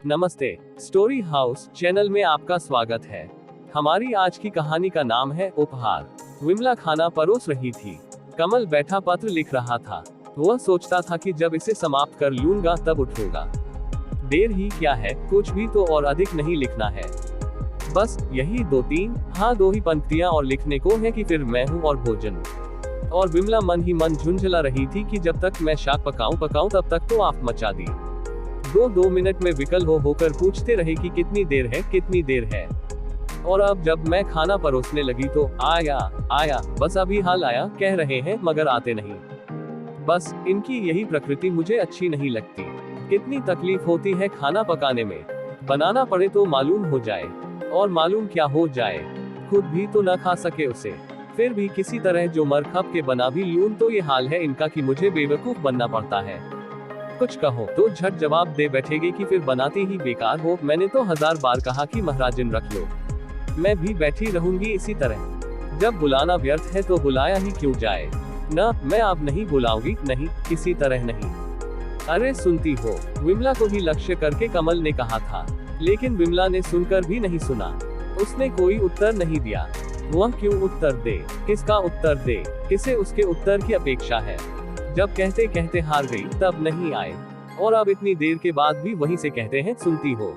नमस्ते। Story house channel में आपका स्वागत है। हमारी आज की कहानी का नाम है उपहार। विमला खाना परोस रही थी। कमल बैठा पत्र लिख रहा था। वह सोचता था कि जब इसे समाप्त कर लूंगा तब उठूंगा। देर ही क्या है, कुछ भी तो और अधिक नहीं लिखना है। बस यही दो ही पंक्तियां और लिखने को है कि फिर मैं हूँ और भोजन। और विमला मन ही मन झुंझला रही थी कि जब तक मैं शाक पकाऊं तब तक तो आप मचा दी। दो मिनट में विकल होकर पूछते रहे कि कितनी देर है। और अब जब मैं खाना परोसने लगी तो आया, बस अभी हाल आया कह रहे हैं मगर आते नहीं। बस इनकी यही प्रकृति मुझे अच्छी नहीं लगती। कितनी तकलीफ होती है खाना पकाने में। बनाना पड़े तो मालूम हो जाए, और मालूम क्या हो जाए, खुद भी तो न खा सके उसे, फिर भी किसी तरह जो मर खप के बना भी लूं तो ये हाल है इनका कि मुझे बेवकूफ बनना पड़ता है। कुछ कहो तो झट जवाब दे बैठेगे कि फिर बनाती ही बेकार हो। मैंने तो 1000 बार कहा कि महाराजन रख लो। मैं भी बैठी रहूंगी इसी तरह। जब बुलाना व्यर्थ है तो बुलाया ही क्यों जाए। न, मैं अब नहीं बुलाऊंगी, नहीं, किसी तरह नहीं। अरे सुनती हो, विमला को ही लक्ष्य करके कमल ने कहा था, लेकिन विमला ने सुनकर भी नहीं सुना। उसने कोई उत्तर नहीं दिया। वह क्यों उत्तर दे, किसका उत्तर दे, किसे उसके उत्तर की अपेक्षा है। जब कहते कहते हार गई तब नहीं आए, और अब इतनी देर के बाद भी वहीं से कहते हैं सुनती हो।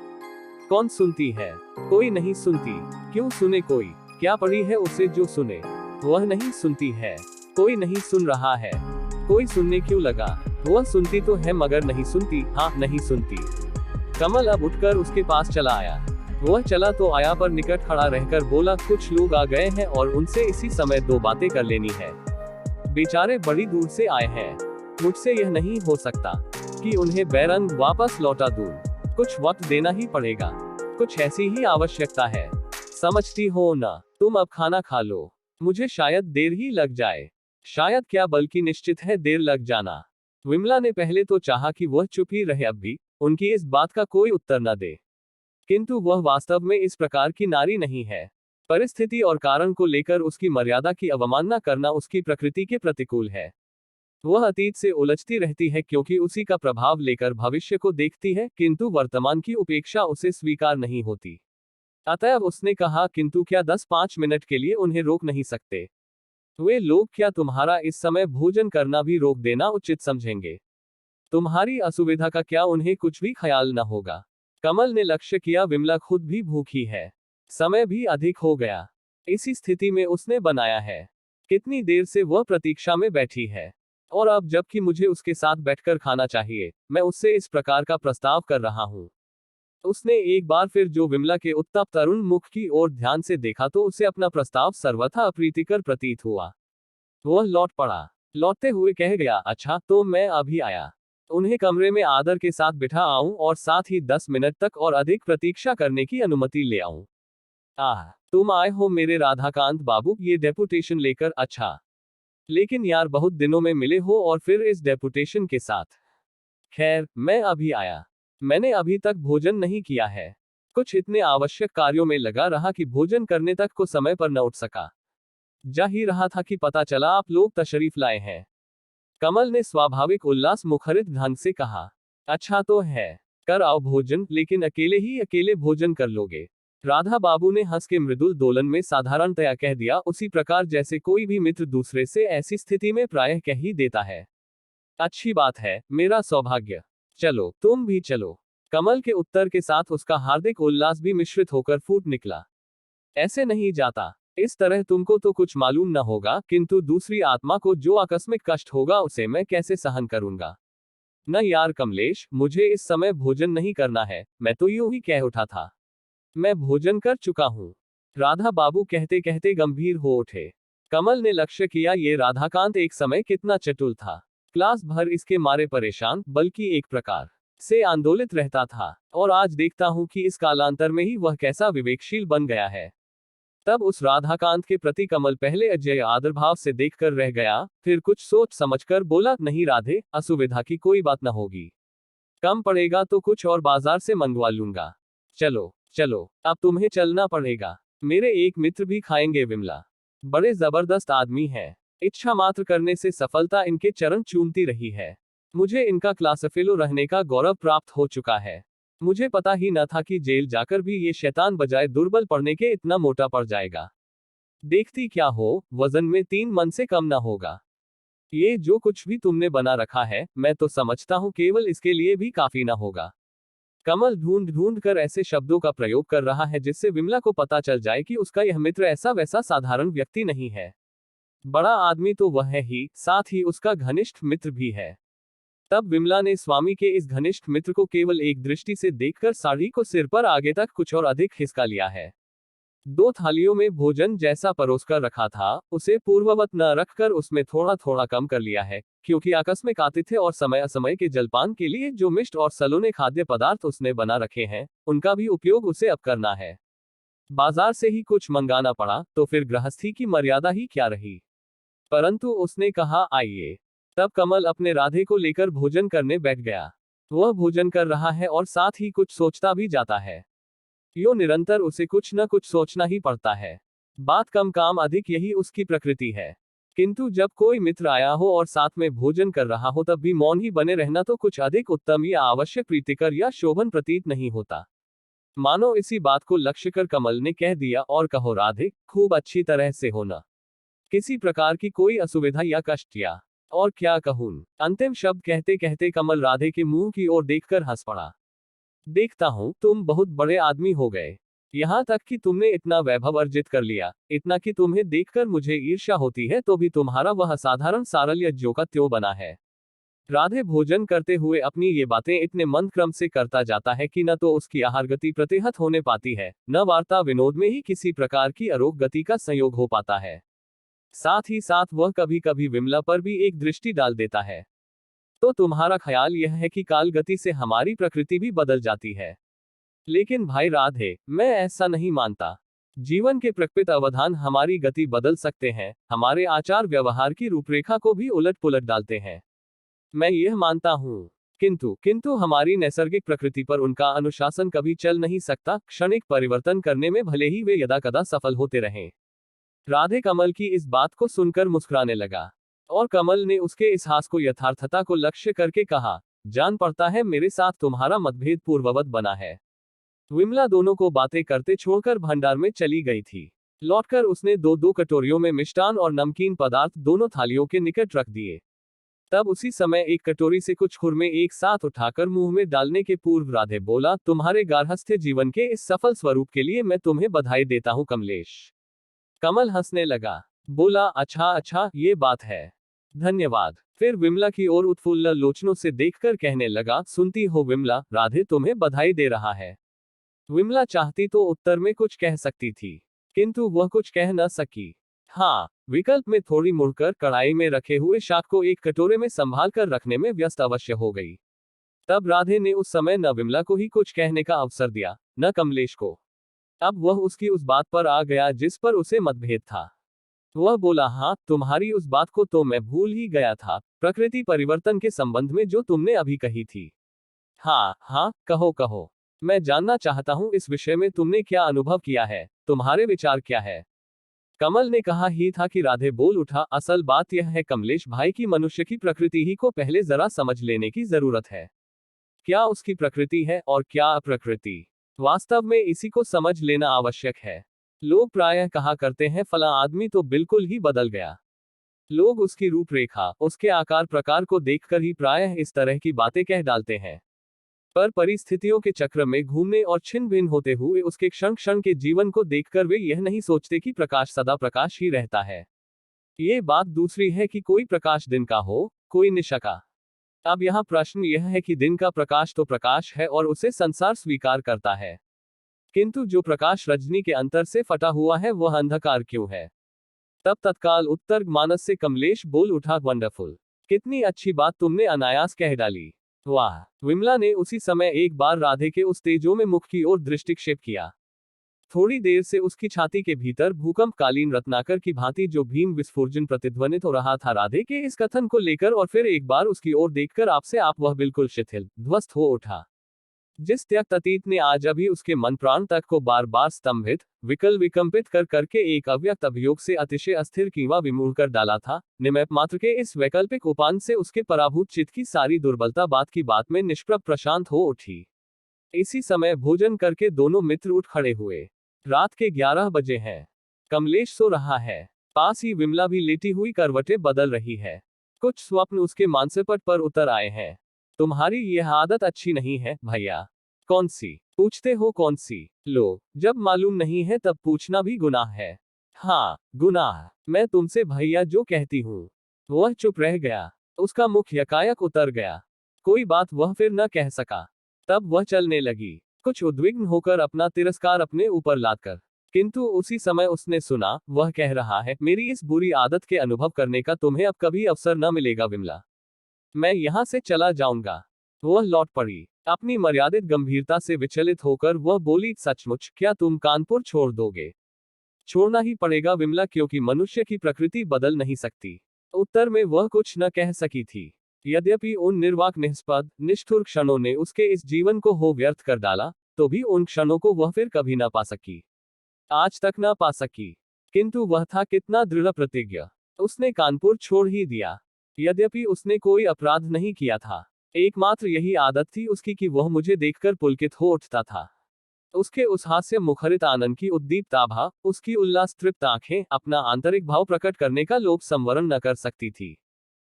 कौन सुनती है? कोई नहीं सुनती। क्यों सुने कोई? क्या पड़ी है उसे जो सुने? वह नहीं सुनती है। कोई नहीं सुन रहा है। कोई सुनने क्यों लगा? वह सुनती तो है मगर नहीं सुनती। हाँ, नहीं सुनती। कमल अब उठकर उसके पास चला आया। वह चला तो आया पर निकट खड़ा रहकर बोला, कुछ लोग आ गए हैं और उनसे इसी समय 2 बातें कर लेनी है। बेचारे बड़ी दूर से आए हैं। मुझसे यह नहीं हो सकता कि उन्हें बैरंग वापस लौटा दूं। कुछ वक्त देना ही पड़ेगा। कुछ ऐसी ही आवश्यकता है। समझती हो ना? तुम अब खाना खा लो। मुझे शायद देर ही लग जाए। शायद क्या, बल्कि निश्चित है देर लग जाना। विमला ने पहले तो चाहा कि वह चुप ही रहे, अब भी उनकी इस बात का कोई उत्तर न दे, किंतु वह वास्तव में इस प्रकार की नारी नहीं है। परिस्थिति और कारण को लेकर उसकी मर्यादा की अवमानना करना उसकी प्रकृति के प्रतिकूल है। वह अतीत से उलझती रहती है क्योंकि उसी का प्रभाव लेकर भविष्य को देखती है, किंतु वर्तमान की उपेक्षा उसे स्वीकार नहीं होती। अतएव उसने कहा, किंतु क्या 10-5 मिनट के लिए उन्हें रोक नहीं सकते? वे लोग क्या तुम्हारा इस समय भोजन करना भी रोक देना उचित समझेंगे? तुम्हारी असुविधा का क्या उन्हें कुछ भी ख्याल न होगा? कमल ने लक्ष्य किया, विमला खुद भी भूखी है। समय भी अधिक हो गया। इसी स्थिति में उसने बनाया है। कितनी देर से वह प्रतीक्षा में बैठी है, और अब जबकि मुझे उसके साथ बैठकर खाना चाहिए, मैं उससे इस प्रकार का प्रस्ताव कर रहा हूँ। उसने एक बार फिर जो विमला के उत्तप तरुण मुख की ओर ध्यान से देखा तो उसे अपना प्रस्ताव सर्वथा अप्रीतिकर प्रतीत हुआ। वह लौट पड़ा। लौटते हुए कह गया, अच्छा तो मैं अभी आया। उन्हें कमरे में आदर के साथ बिठा आऊं और साथ ही 10 मिनट तक और अधिक प्रतीक्षा करने की अनुमति ले आऊं। आह, तुम आए हो मेरे राधाकांत बाबू, ये डेपुटेशन लेकर? अच्छा, लेकिन यार बहुत दिनों में मिले हो और फिर इस डेपुटेशन के साथ। खैर, मैं अभी आया। मैंने अभी तक भोजन नहीं किया है। कुछ इतने आवश्यक कार्यों में लगा रहा कि भोजन करने तक को समय पर न उठ सका। जा ही रहा था कि पता चला आप लोग तशरीफ लाए हैं। कमल ने स्वाभाविक उल्लास मुखरित ढंग से कहा, अच्छा तो है, कर आओ भोजन, लेकिन अकेले ही अकेले भोजन कर लोगे? राधा बाबू ने हंस के मृदुल दोलन में साधारणतया कह दिया, उसी प्रकार जैसे कोई भी मित्र दूसरे से ऐसी स्थिति में प्रायः कह ही देता है। अच्छी बात है, मेरा सौभाग्य। चलो, तुम भी चलो। कमल के उत्तर के साथ उसका हार्दिक उल्लास भी मिश्रित होकर फूट निकला। ऐसे नहीं जाता। इस तरह तुमको तो कुछ मालूम न होगा, किंतु दूसरी आत्मा को जो आकस्मिक कष्ट होगा उसे मैं कैसे सहन करूंगा। न यार कमलेश, मुझे इस समय भोजन नहीं करना है, मैं तो यूं ही कह उठा था। मैं भोजन कर चुका हूं। राधा बाबू कहते कहते गंभीर हो उठे। कमल ने लक्ष्य किया, ये राधाकांत एक समय कितना चतुर था। क्लास भर इसके मारे परेशान, बल्कि एक प्रकार से आंदोलित रहता था, और आज देखता हूं कि इस कालांतर में ही वह कैसा विवेकशील बन गया है। तब उस राधाकांत के प्रति कमल पहले अजय आदर भाव से देखकर रह गया, फिर कुछ सोच समझकर बोला, नहीं राधे, असुविधा की कोई बात न होगी। कम पड़ेगा तो कुछ और बाजार से मंगवा लूंगा। चलो चलो, अब तुम्हें चलना पड़ेगा। मेरे एक मित्र भी खाएंगे। विमला बड़े जबरदस्त आदमी है। इच्छा मात्र करने से सफलता इनके चरण चूमती रही है। मुझे इनका क्लास फेलो रहने का गौरव प्राप्त हो चुका है। मुझे पता ही न था कि जेल जाकर भी ये शैतान बजाय दुर्बल पड़ने के इतना मोटा पड़ जाएगा। देखती क्या हो, वजन में 3 मन से कम ना होगा। ये जो कुछ भी तुमने बना रखा है, मैं तो समझता हूँ केवल इसके लिए भी काफी ना होगा। कमल ढूंढ ढूंढ कर ऐसे शब्दों का प्रयोग कर रहा है जिससे विमला को पता चल जाए कि उसका यह मित्र ऐसा वैसा साधारण व्यक्ति नहीं है। बड़ा आदमी तो वह है ही, साथ ही उसका घनिष्ठ मित्र भी है। तब विमला ने स्वामी के इस घनिष्ठ मित्र को केवल एक दृष्टि से देखकर साड़ी को सिर पर आगे तक कुछ और अधिक खिसका लिया है। 2 थालियों में भोजन जैसा परोसकर रखा था, उसे पूर्ववत न रखकर उसमें थोड़ा थोड़ा कम कर लिया है, क्योंकि आकस्मिक आतिथ्य और समय असमय के जलपान के लिए जो मिष्ट और सलोने खाद्य पदार्थ उसने बना रखे हैं, उनका भी उपयोग उसे अब करना है। बाजार से ही कुछ मंगाना पड़ा तो फिर गृहस्थी की मर्यादा ही क्या रही। परंतु उसने कहा आइए। तब कमल अपने राधे को लेकर भोजन करने बैठ गया। वह भोजन कर रहा है और साथ ही कुछ सोचता भी जाता है। यो निरंतर उसे कुछ न कुछ सोचना ही पड़ता है। बात कम काम अधिक, यही उसकी प्रकृति है। किंतु जब कोई मित्र आया हो और साथ में भोजन कर रहा हो तब भी मौन ही बने रहना तो कुछ अधिक उत्तम या आवश्यक, प्रीतिकर या शोभन प्रतीत नहीं होता। मानो इसी बात को लक्ष्य कर कमल ने कह दिया, और कहो राधे, खूब अच्छी तरह से होना। किसी प्रकार की कोई असुविधा या कष्ट या और क्या कहूं। अंतिम शब्द कहते कहते कमल राधे के मुंह की ओर देखकर हंस पड़ा। देखता हूं तुम बहुत बड़े आदमी हो गए। यहां तक कि तुमने इतना वैभव अर्जित कर लिया, इतना कि तुम्हें देखकर मुझे ईर्ष्या होती है, तो भी तुम्हारा वह साधारण सारल्य ज्यों का त्यों बना है। राधे भोजन करते हुए अपनी ये बातें इतने मंद क्रम से करता जाता है कि न तो उसकी आहार गति प्रतिहत होने पाती है, न वार्ता विनोद में ही किसी प्रकार की अरोग गति का संयोग हो पाता है। साथ ही साथ वह कभी कभी विमला पर भी एक दृष्टि डाल देता है। तो तुम्हारा ख्याल यह है कि काल गति से हमारी प्रकृति भी बदल जाती है। लेकिन भाई राधे, मैं ऐसा नहीं मानता। जीवन के प्रकृत अवधान हमारी गति बदल सकते हैं, हमारे आचार व्यवहार की रूपरेखा को भी उलट पुलट डालते हैं। मैं यह मानता हूँ। किंतु किंतु हमारी नैसर्गिक प्रकृति पर उनका अनुशासन कभी चल नहीं सकता, क्षणिक परिवर्तन करने में भले ही वे यदा कदा सफल होते रहें। राधे कमल की इस बात को सुनकर मुस्कुराने लगा, और कमल ने उसके इस हास को यथार्थता को लक्ष्य करके कहा, जान पड़ता है मेरे साथ तुम्हारा मतभेद पूर्ववत बना है। विमला दोनों को बातें करते छोड़कर भंडार में चली गई थी। लौटकर उसने दो दो कटोरियों में मिष्टान और नमकीन पदार्थ दोनों थालियों के निकट रख दिए। तब उसी समय एक कटोरी से कुछ खुरमे एक साथ उठाकर मुंह में डालने के पूर्व राधे बोला, तुम्हारे गार्हस्थ्य जीवन के इस सफल स्वरूप के लिए मैं तुम्हें बधाई देता हूं कमलेश। कमल हंसने लगा, बोला, अच्छा अच्छा, ये बात है, धन्यवाद। फिर विमला की ओर उत्फुल्ल लोचनों से देखकर कहने लगा, सुनती हो विमला, राधे तुम्हें बधाई दे रहा है। विमला चाहती तो उत्तर में कुछ कह सकती थी, किंतु वह कुछ कह न सकी। हाँ, विकल्प में थोड़ी मुड़कर कढ़ाई में रखे हुए शाक को एक कटोरे में संभाल कर रखने में व्यस्त अवश्य हो गई। तब राधे ने उस समय न विमला को ही कुछ कहने का अवसर दिया, न कमलेश को। अब वह उसकी उस बात पर आ गया जिस पर उसे मतभेद था। वह बोला, हाँ, तुम्हारी उस बात को तो मैं भूल ही गया था, प्रकृति परिवर्तन के संबंध में जो तुमने अभी कही थी। हाँ हाँ, कहो कहो, मैं जानना चाहता हूं इस विषय में तुमने क्या अनुभव किया है, तुम्हारे विचार क्या है। कमल ने कहा ही था कि राधे बोल उठा, असल बात यह है कमलेश भाई की मनुष्य की प्रकृति ही को पहले जरा समझ लेने की जरूरत है। क्या उसकी प्रकृति है और क्या अप्रकृति, वास्तव में इसी को समझ लेना आवश्यक है। लोग प्रायः कहा करते हैं फला आदमी तो बिल्कुल ही बदल गया। लोग उसकी रूपरेखा, उसके आकार प्रकार को देखकर ही प्रायः इस तरह की बातें कह डालते हैं। पर परिस्थितियों के चक्र में घूमने और छिन्न भिन्न होते हुए उसके क्षण क्षण के जीवन को देखकर वे यह नहीं सोचते कि प्रकाश सदा प्रकाश ही रहता है। ये बात दूसरी है कि कोई प्रकाश दिन का हो, कोई निशा का। अब यहाँ प्रश्न यह है कि दिन का प्रकाश तो प्रकाश है और उसे संसार स्वीकार करता है, किंतु जो प्रकाश रजनी के अंतर से फटा हुआ है वह अंधकार क्यों है। तब तत्काल उत्तर मानस से कमलेश बोल उठा, वंडरफुल, कितनी अच्छी बात तुमने अनायास कह डाली, वाह। विमला ने उसी समय एक बार राधे के उस तेजो में मुख की ओर दृष्टिक्षेप किया। थोड़ी देर से उसकी छाती के भीतर भूकंपकालीन रत्नाकर की भांति जो भीम विस्फोर्जन प्रतिध्वनित हो रहा था राधे के इस कथन को लेकर, और फिर एक बार उसकी ओर देखकर आपसे आप वह बिल्कुल शिथिल ध्वस्त हो उठा। जिस त्यक्त अतीत ने आज अभी उसके मन प्राण तक को बार बार स्तंभित, विकल विकंपित कर करके एक अव्यक्त अभियोग से अतिशय अस्थिर कीवा विमूढ़ कर डाला था, निमित्त मात्र के इस वैकल्पिक उपान से उसके पराभूत चित्त की सारी दुर्बलता बात की बात में निष्प्रभ प्रशांत हो उठी। इसी समय भोजन करके दोनों मित्र उठ खड़े हुए। रात के 11 बजे हैं। कमलेश सो रहा है। पास ही विमला भी लेटी हुई करवटें बदल रही है। कुछ स्वप्न उसके मानसपट पर उतर आए हैं। तुम्हारी यह आदत अच्छी नहीं है भैया। कौन सी? पूछते हो कौन सी? लो, जब मालूम नहीं है तब पूछना भी गुनाह है। हाँ, गुनाह। मैं तुमसे भैया जो कहती हूँ। वह चुप रह गया। उसका मुख यकायक उतर गया। कोई बात वह फिर न कह सका। तब वह चलने लगी, कुछ उद्विग्न होकर, अपना तिरस्कार अपने ऊपर लादकर। किंतु उसी समय उसने सुना, वह कह रहा है, मेरी इस बुरी आदत के अनुभव करने का तुम्हें अब कभी अवसर न मिलेगा विमला। मैं यहां से चला जाऊंगा। वह लौट पड़ी। अपनी मर्यादित गंभीरता से विचलित होकर वह बोली, सचमुच क्या तुम कानपुर छोड़ दोगे? छोड़ना ही पड़ेगा विमला, क्योंकि मनुष्य की प्रकृति बदल नहीं सकती। उत्तर में वह कुछ न कह सकी थी। यद्यपि उन निर्वाक, निष्पद, निष्ठुर क्षणों ने उसके इस जीवन को हो व्यर्थ कर डाला, तो भी उन क्षणों को वह फिर कभी न पा सकी। आज तक न पा सकी। किंतु वह था कितना दृढ़ प्रतिज्ञ। उसने कानपुर छोड़ ही दिया। यद्यपि उसने कोई अपराध नहीं किया था। एकमात्र यही आदत थी उसकी कि वह मुझे देखकर पुलकित हो उठता था। उसके उस हास्य मुखरित आनंद की उद्दीप्त आभा, उसकी उल्लास तृप्त आंखें अपना आंतरिक भाव प्रकट करने का लोभ संवरण न कर सकती थी।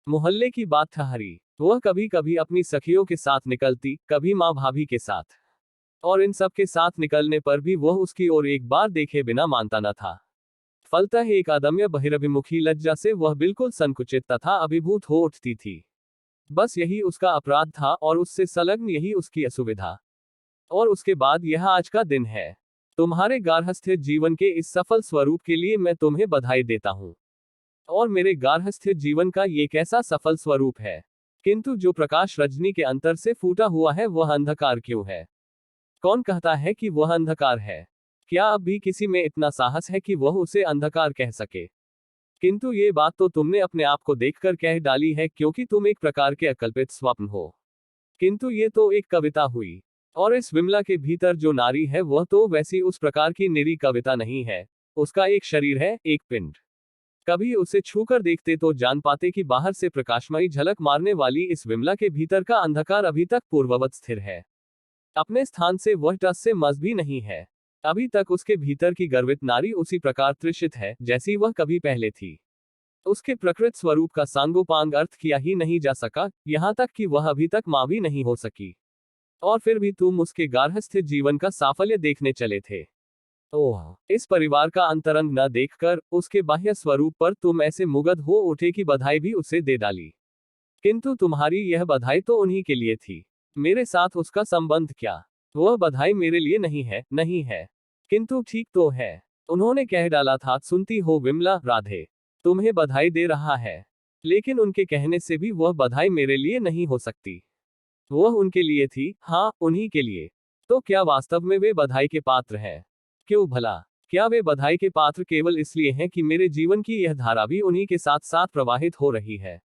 मोहल्ले की बात ठहरी। वह कभी कभी अपनी सखियों के साथ निकलती, कभी माँ भाभी के साथ। और इन सब के साथ निकलने पर भी वह उसकी ओर एक बार देखे बिना मानता न था। फलतः एक अदम्य बहिरभिमुखी लज्जा से वह बिल्कुल संकुचित तथा अभिभूत हो उठती थी। बस यही उसका अपराध था और उससे संलग्न यही उसकी असुविधा। और उसके बाद यह आज का दिन है। तुम्हारे गार्हस्थ्य जीवन के इस सफल स्वरूप के लिए मैं तुम्हें बधाई देता हूँ। और मेरे गार्हस्थ्य जीवन का ये कैसा सफल स्वरूप है। किंतु जो प्रकाश रजनी के अंतर से फूटा हुआ है वह अंधकार क्यों है? कौन कहता है कि वह अंधकार है? क्या अब भी किसी में इतना साहस है कि वह उसे अंधकार कह सके? किंतु ये बात तो तुमने अपने आप को देखकर कह डाली है, क्योंकि तुम एक प्रकार के अकल्पित स्वप्न हो। किंतु ये तो एक कविता हुई। और इस विमला के भीतर जो नारी है वह तो वैसी उस प्रकार की निरी कविता नहीं है। उसका एक शरीर है, एक पिंड। कभी उसे छूकर देखते तो जान पाते कि बाहर से प्रकाशमयी झलक मारने वाली इस विमला के भीतर का अंधकार अभी तक पूर्ववत स्थिर है। अपने स्थान से वह टस से मस भी नहीं है। अभी तक उसके भीतर की गर्वित नारी उसी प्रकार तृषित है जैसी वह कभी पहले थी। उसके प्रकृत स्वरूप का सांगोपांग अर्थ किया ही नहीं जा सका, यहाँ तक कि वह अभी तक मां भी नहीं हो सकी। और फिर भी तुम उसके गार्हस्थ्य जीवन का साफल्य देखने चले थे। ओह, इस परिवार का अंतरंग न देखकर उसके बाह्य स्वरूप पर तुम ऐसे मुग्ध हो उठे कि बधाई भी उसे दे डाली। किंतु तुम्हारी यह बधाई तो उन्हीं के लिए थी। मेरे साथ उसका संबंध क्या? वह बधाई मेरे लिए नहीं है, नहीं है। किंतु ठीक तो है। उन्होंने कह डाला था, सुनती हो विमला, राधे तुम्हें बधाई दे रहा है। लेकिन उनके कहने से भी वह बधाई मेरे लिए नहीं हो सकती। वह उनके लिए थी, हाँ, उन्हीं के लिए। तो क्या वास्तव में वे बधाई के पात्र हैं? क्यों भला? क्या वे बधाई के पात्र केवल इसलिए हैं कि मेरे जीवन की यह धारा भी उन्हीं के साथ साथ प्रवाहित हो रही है?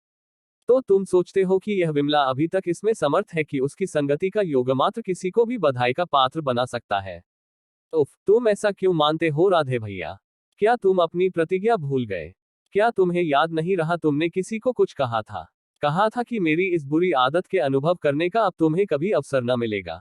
तो तुम सोचते हो कि यह विमला अभी तक इसमें समर्थ है कि उसकी संगति का योग मात्र किसी को भी बधाई का पात्र बना सकता है? उफ, तुम ऐसा क्यों मानते हो राधे भैया? क्या तुम अपनी प्रतिज्ञा भूल गए? क्या तुम्हें याद नहीं रहा तुमने किसी को कुछ कहा था? कहा था कि मेरी इस बुरी आदत के अनुभव करने का अब तुम्हें कभी अवसर न मिलेगा।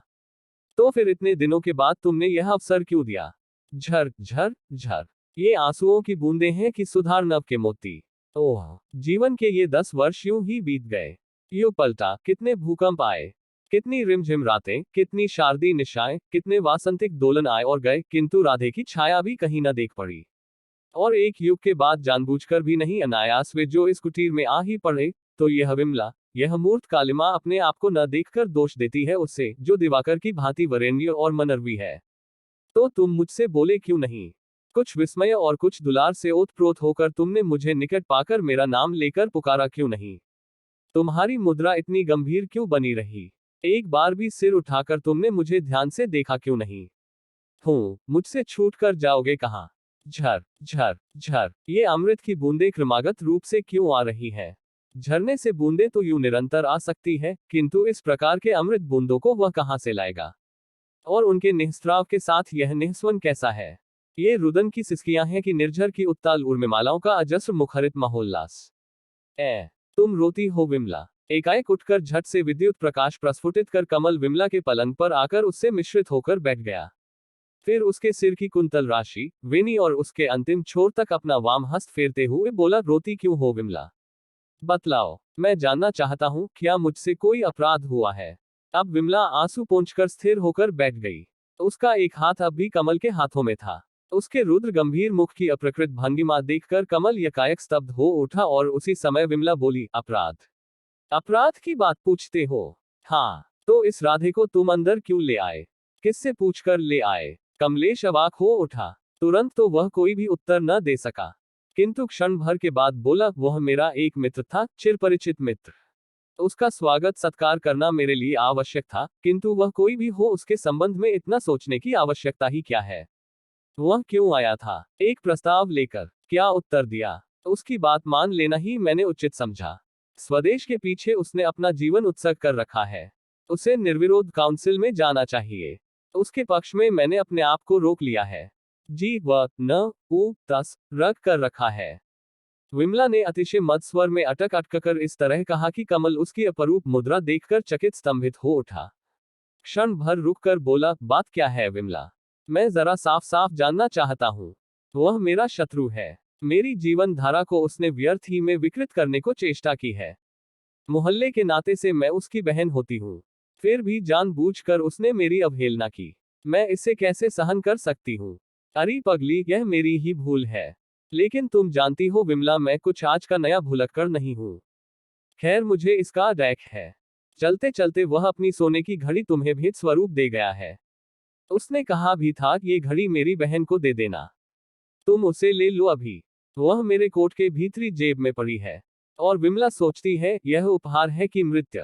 तो फिर इतने दिनों के बाद तुमने यह अवसर क्यों दिया? झर झर झर, ये आंसुओं की बूंदें हैं कि सुधार नव के मोती। ओह, जीवन के ये 10 वर्ष यूं ही बीत गए। यूं पलटा, कितने भूकंप आए, कितनी रिमझिम रातें, कितनी शारदीय निशाएं, कितने वासंतिक दोलन आए और गए, किंतु राधे की छाया भी कहीं न देख पड़ी। और एक युग के बाद जानबूझकर भी नहीं, अनायास वे जो इस कुटीर में आ ही पड़े, तो यह विमला, यह मूर्त कालिमा अपने आप को न देखकर दोष देती है उससे, जो दिवाकर की भांति वरेण्य और मनर्वी है। तो तुम मुझसे बोले क्यों नहीं? कुछ विस्मय और कुछ दुलार से ओतप्रोत होकर तुमने मुझे निकट पाकर मेरा नाम लेकर पुकारा क्यों नहीं? तुम्हारी मुद्रा इतनी गंभीर क्यों बनी रही? एक बार भी सिर उठाकर तुमने मुझे ध्यान से देखा क्यों नहीं? मुझसे छूट कर जाओगे कहाँ? झर झर झर, ये अमृत की बूंदें क्रमागत रूप से क्यों आ रही हैं? झरने से बूंदें तो यूं निरंतर आ सकती है, किंतु इस प्रकार के अमृत बूंदों को वह कहाँ से लाएगा? और उनके निःस्राव के साथ यह निःस्वन कैसा है? ये रुदन की सिसकियां हैं कि निर्झर की उत्ताल उर्मिमालाओं का अजस्र मुखरित महोल्लास? तुम रोती हो विमला। एकाएक उठकर झट से विद्युत प्रकाश प्रस्फुटित कर कमल विमला के पलंग पर आकर उससे मिश्रित होकर बैठ गया। फिर उसके सिर की कुंतल राशि, वेणी और उसके अंतिम छोर तक अपना वाम हस्त फेरते हुए बोला, रोती क्यों हो विमला? बतलाओ, मैं जानना चाहता हूं, क्या मुझसे कोई अपराध हुआ है? अब विमला आंसू पोंछकर स्थिर होकर बैठ गई। उसका एक हाथ अब भी कमल के हाथों में था। उसके रुद्र गंभीर मुख की अप्रकृत भंगिमा देखकर कमल यकायक स्तब्ध हो उठा और उसी समय विमला बोली, अपराध? अपराध की बात पूछते हो? हाँ, तो इस राधे को तुम अंदर क्यों ले आए? किससे पूछकर ले आए? कमलेश अवाक हो उठा। तुरंत तो वह कोई भी उत्तर न दे सका, किंतु क्षण भर के बाद बोला, वह मेरा एक मित्र था, चिरपरिचित मित्र। उसका स्वागत सत्कार करना मेरे लिए आवश्यक था, किंतु वह कोई भी हो, उसके संबंध में इतना सोचने की आवश्यकता ही क्या है? वह क्यों आया था? एक प्रस्ताव लेकर। क्या उत्तर दिया? उसकी बात मान लेना ही मैंने उचित समझा। स्वदेश के पीछे उसने अपना जीवन उत्सर्ग कर रखा है। उसे निर्विरोध काउंसिल में जाना चाहिए। उसके पक्ष में मैंने अपने आप को रोक लिया है। जी व न उ तस रख कर रखा है। विमला ने अतिशय मद स्वर में अटक अटककर इस तरह कहा कि कमल उसकी अपरूप मुद्रा देखकर चकित स्तंभित हो उठा। क्षण भर रुककर बोला, बात क्या है विमला? मैं जरा साफ साफ जानना चाहता हूं। वह मेरा शत्रु है। मेरी जीवन धारा को उसने व्यर्थ ही में विकृत करने को चेष्टा की है। मोहल्ले के नाते से मैं उसकी बहन होती हूँ, फिर भी जानबूझकर उसने मेरी अवहेलना की। मैं इसे कैसे सहन कर सकती हूँ? अरे पगली, यह मेरी ही भूल है। लेकिन तुम जानती हो विमला, मैं कुछ आज का नया भुलक्कड़ नहीं हूँ। खैर, मुझे इसका डैक है। चलते चलते वह अपनी सोने की घड़ी तुम्हें भेंट स्वरूप दे गया है। उसने कहा भी था कि ये घड़ी मेरी बहन को दे देना। तुम उसे ले लो अभी। वह मेरे कोट के भीतरी जेब में पड़ी है। और विमला सोचती है, यह उपहार है कि मृत्यु।